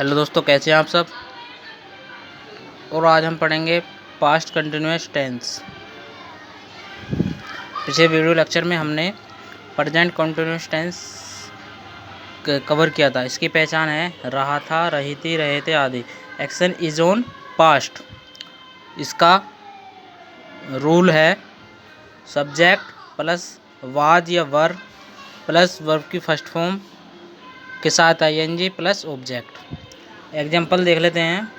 Hello दोस्तों, कैसे हैं आप सब। और आज हम पढ़ेंगे पास्ट कंटिन्यूअस टेंस। पिछले वीडियो लेक्चर में हमने प्रेजेंट कंटिन्यूअस टेंस कवर किया था। इसकी पहचान है रहा था, रही थी, रहे थे आदि। Action is on past. इसका रूल है सब्जेक्ट प्लस वाज या वर प्लस वर्ब की फर्स्ट फॉर्म के साथ आईएनजी प्लस ऑब्जेक्ट। एग्जाम्पल देख लेते हैं।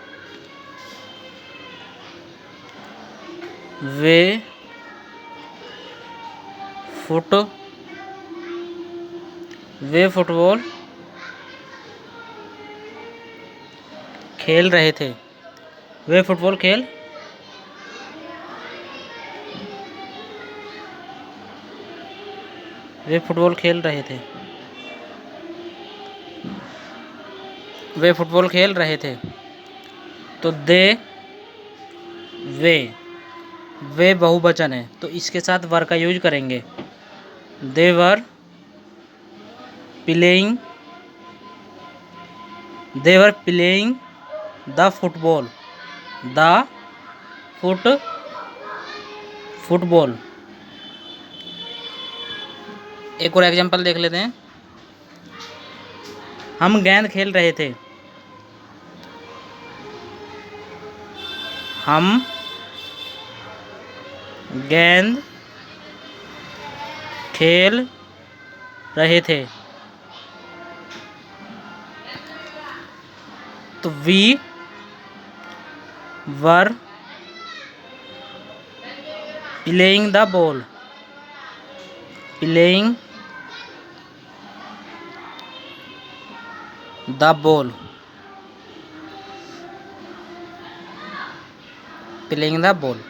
वे फुटबॉल खेल रहे थे। वे फुटबॉल खेल वे फुटबॉल खेल रहे थे। वे फुटबॉल खेल रहे थे। तो वे बहुवचन है, तो इसके साथ वर का यूज करेंगे। They were playing the football. Football. एक और एग्जांपल देख लेते हैं। हम गेंद खेल रहे थे। हम गेंद खेल रहे थे। तो we were playing the ball. Playing the ball.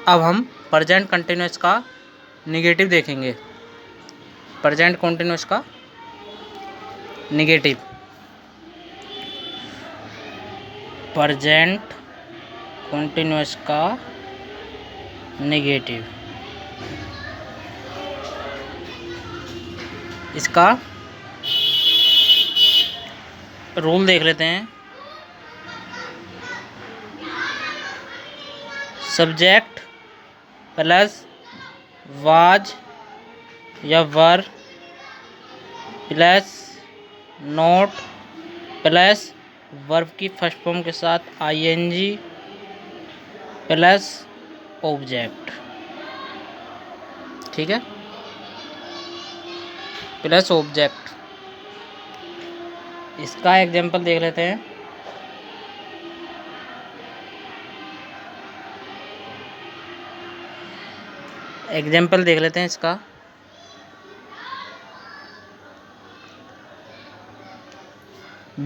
अब हम प्रेजेंट कंटिन्यूअस का नेगेटिव देखेंगे। प्रेजेंट कंटिन्यूअस का नेगेटिव। प्रेजेंट कंटिन्यूअस का नेगेटिव। इसका रूल देख लेते हैं। सब्जेक्ट प्लस वाज या were plus not plus verb की फर्स्ट फॉर्म के साथ आईएनजी प्लस ऑब्जेक्ट। ठीक है, प्लस ऑब्जेक्ट। इसका एग्जांपल देख लेते हैं। एग्जाम्पल देख लेते हैं इसका।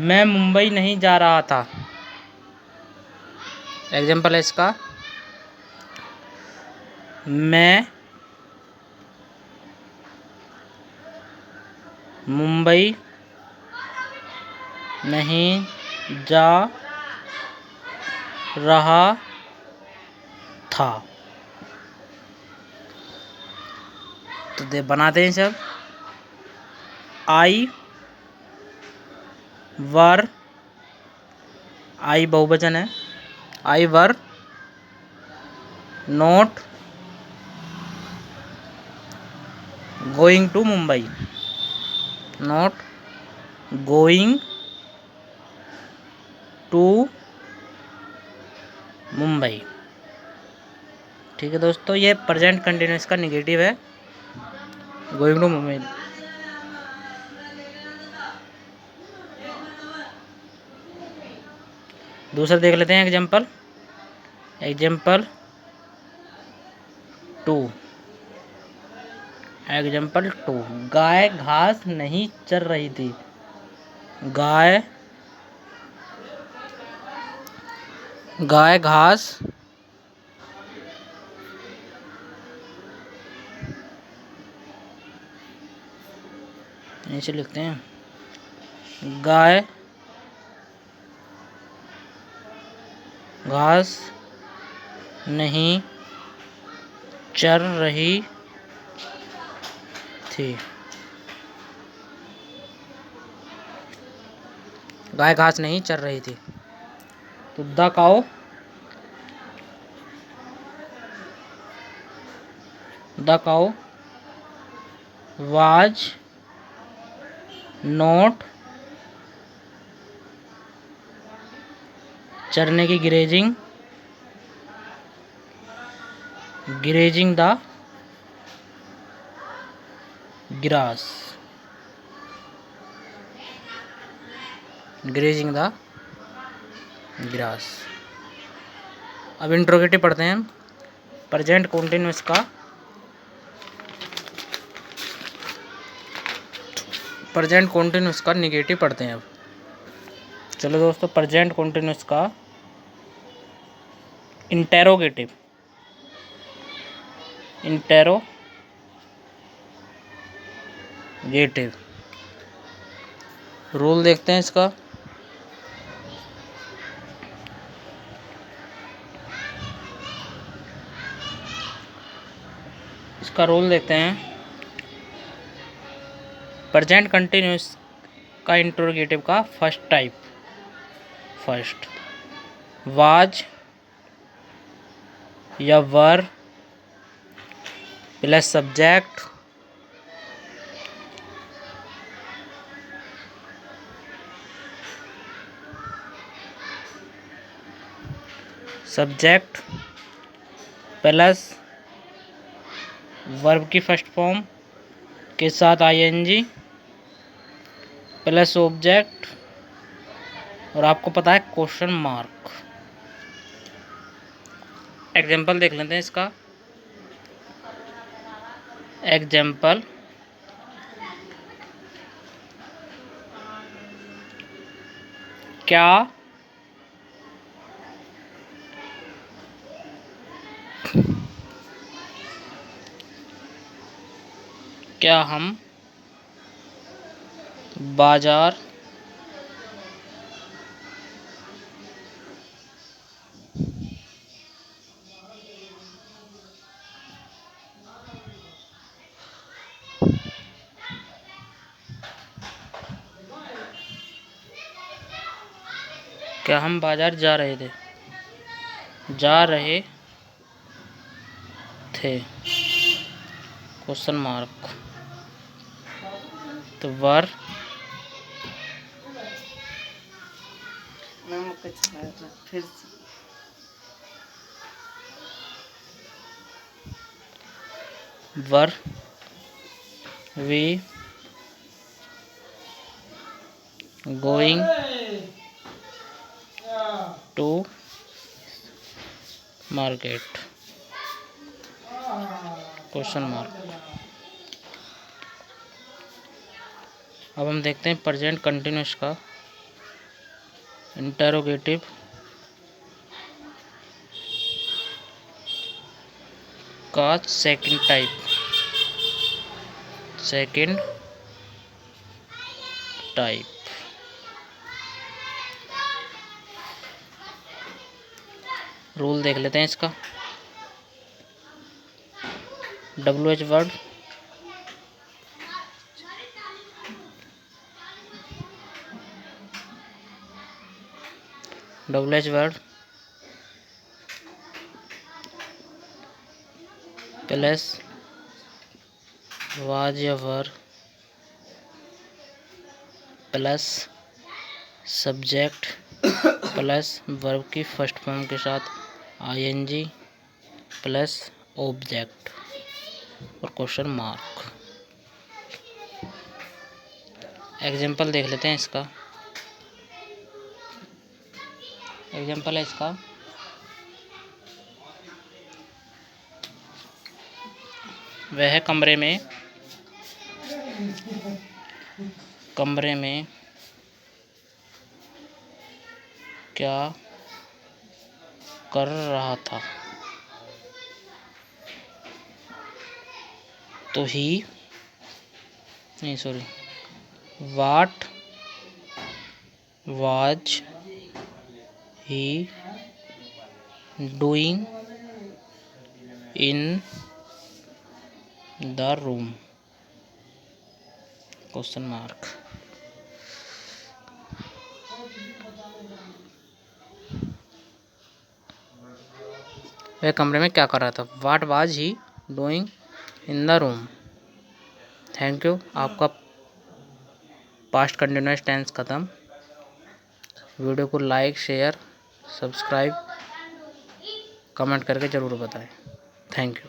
मैं मुंबई नहीं जा रहा था। एग्जाम्पल है इसका। मैं मुंबई नहीं जा रहा था। तो बनाते हैं सब। आई बहुवचन है। I were not going to Mumbai. Not going to Mumbai. ठीक है दोस्तों, ये प्रेजेंट कंटिन्यूअस का नेगेटिव है, गोइंग टू मुंबई। दूसरा देख लेते हैं एग्जाम्पल। एग्जाम्पल 2। गाय घास नहीं चर रही थी। गाय घास नीचे लिखते हैं। गाय घास नहीं चर रही थी। गाय घास नहीं चर रही थी। तो द काउ वाज नॉट चरने की ग्रेजिंग द ग्रास। अब इंट्रोगेटिव पढ़ते हैं। प्रेजेंट कॉन्टिन्यूअस का निगेटिव पढ़ते हैं। अब चलो दोस्तों, प्रेजेंट कॉन्टिन्यूअस का इंटेरोगेटिव रूल देखते हैं इसका। रूल देखते हैं। प्रेजेंट कंटिन्यूअस का इंट्रोगेटिव का फर्स्ट वाज या were plus subject plus verb की फर्स्ट फॉर्म के साथ आईएनजी प्लस ऑब्जेक्ट, और आपको पता है क्वेश्चन मार्क। एग्जाम्पल देख लेते हैं इसका। एग्जाम्पल क्या हम बाजार जा रहे थे क्वेश्चन मार्क। तो were we going to market question mark. अब हम देखते हैं प्रेजेंट कंटिन्यूअस का इंटेरोगेटिव का सेकंड टाइप। रूल देख लेते हैं इसका। WH वर्ड प्लस वाज या were plus subject plus verb की फर्स्ट फॉर्म के साथ आईएनजी प्लस ऑब्जेक्ट और क्वेश्चन मार्क। एग्जाम्पल देख लेते हैं इसका। एग्जाम्पल है इसका। वह कमरे में क्या कर रहा था। तो what was he doing in the room question mark. वह कमरे में क्या कर रहा था? What was he doing in the room. Thank you. आपका पास्ट कंटिन्यूअस टेंस ख़त्म। वीडियो को लाइक, शेयर, सब्सक्राइब, कमेंट करके ज़रूर बताएं। Thank you.